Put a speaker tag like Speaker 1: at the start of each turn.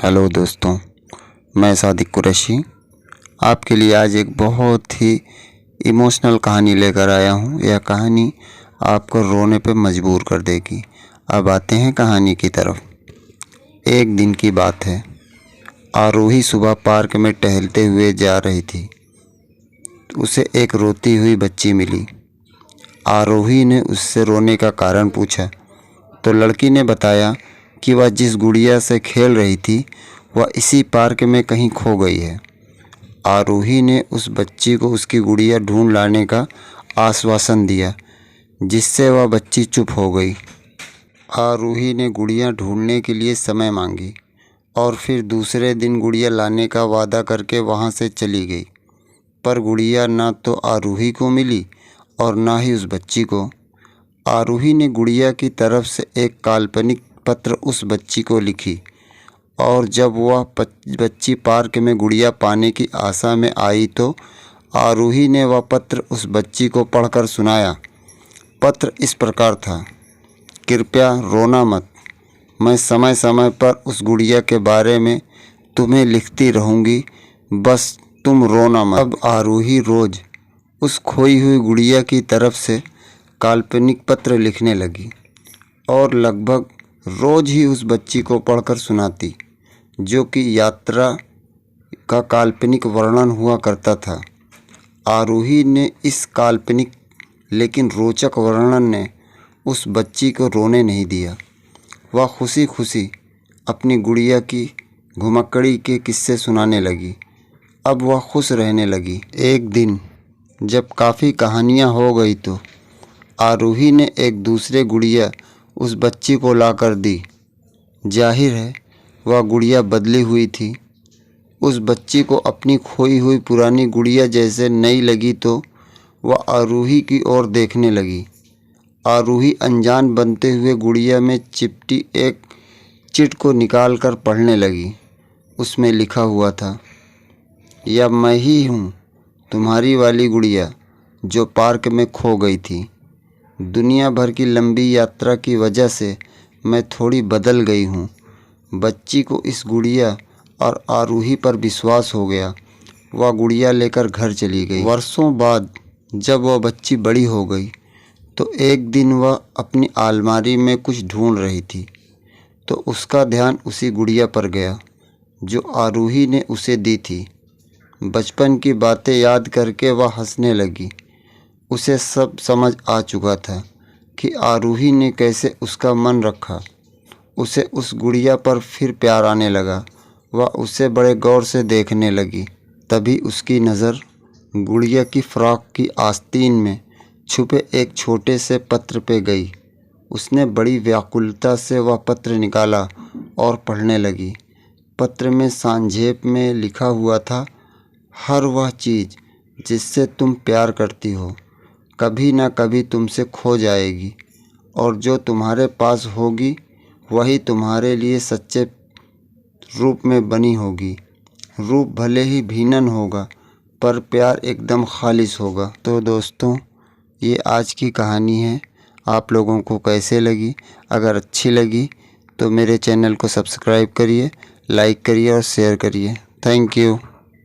Speaker 1: Hello दोस्तों, मैं सादिक कुरैशी आपके लिए आज एक बहुत ही इमोशनल कहानी लेकर आया हूँ। यह कहानी आपको रोने पर मजबूर कर देगी। अब आते हैं कहानी की तरफ। एक दिन की बात है। आरोही सुबह पार्क में टहलते हुए जा रही थी। उसे एक रोती हुई बच्ची मिली। आरोही ने उससे रोने का कारण पूछा तो लड़की ने बताया कि वह जिस गुड़िया से खेल रही थी वह इसी पार्क में कहीं खो गई है। आरोही ने उस बच्ची को उसकी गुड़िया ढूंढ लाने का आश्वासन दिया, जिससे वह बच्ची चुप हो गई। आरोही ने गुड़िया ढूंढने के लिए समय मांगी और फिर दूसरे दिन गुड़िया लाने का वादा करके वहां से चली गई। पर गुड़िया ना तो आरोही को मिली और ना ही उस बच्ची को। आरोही ने गुड़िया की तरफ से एक काल्पनिक पत्र उस बच्ची को लिखी और जब वह बच्ची पार्क में गुड़िया पाने की आशा में आई तो आरोही ने वह पत्र उस बच्ची को पढ़कर सुनाया। पत्र इस प्रकार था, कृपया रोना मत, मैं समय समय पर उस गुड़िया के बारे में तुम्हें लिखती रहूँगी, बस तुम रोना मत। अब आरोही रोज़ उस खोई हुई गुड़िया की तरफ से काल्पनिक पत्र लिखने लगी और लगभग रोज़ ही उस बच्ची को पढ़कर सुनाती, जो कि यात्रा का काल्पनिक वर्णन हुआ करता था। आरोही ने इस काल्पनिक लेकिन रोचक वर्णन ने उस बच्ची को रोने नहीं दिया। वह खुशी खुशी अपनी गुड़िया की घुमक्कड़ी के किस्से सुनाने लगी। अब वह खुश रहने लगी। एक दिन जब काफ़ी कहानियाँ हो गई तो आरोही ने एक दूसरे गुड़िया उस बच्ची को लाकर दी। जाहिर है वह गुड़िया बदली हुई थी। उस बच्ची को अपनी खोई हुई पुरानी गुड़िया जैसे नई लगी तो वह आरोही की ओर देखने लगी। आरोही अनजान बनते हुए गुड़िया में चिपटी एक चिट को निकाल कर पढ़ने लगी। उसमें लिखा हुआ था, यह मैं ही हूँ, तुम्हारी वाली गुड़िया जो पार्क में खो गई थी। दुनिया भर की लंबी यात्रा की वजह से मैं थोड़ी बदल गई हूँ। बच्ची को इस गुड़िया और आरोही पर विश्वास हो गया। वह गुड़िया लेकर घर चली गई। वर्षों बाद जब वह बच्ची बड़ी हो गई तो एक दिन वह अपनी अलमारी में कुछ ढूंढ रही थी तो उसका ध्यान उसी गुड़िया पर गया जो आरोही ने उसे दी थी। बचपन की बातें याद करके वह हंसने लगी। उसे सब समझ आ चुका था कि आरोही ने कैसे उसका मन रखा। उसे उस गुड़िया पर फिर प्यार आने लगा। वह उसे बड़े गौर से देखने लगी। तभी उसकी नज़र गुड़िया की फ्रॉक की आस्तीन में छुपे एक छोटे से पत्र पे गई। उसने बड़ी व्याकुलता से वह पत्र निकाला और पढ़ने लगी। पत्र में संक्षेप में लिखा हुआ था, हर वह चीज़ जिससे तुम प्यार करती हो कभी ना कभी तुमसे खो जाएगी और जो तुम्हारे पास होगी वही तुम्हारे लिए सच्चे रूप में बनी होगी। रूप भले ही भिन्न होगा पर प्यार एकदम खालिस होगा। तो दोस्तों, ये आज की कहानी है। आप लोगों को कैसे लगी? अगर अच्छी लगी तो मेरे चैनल को सब्सक्राइब करिए, लाइक करिए और शेयर करिए। Thank you.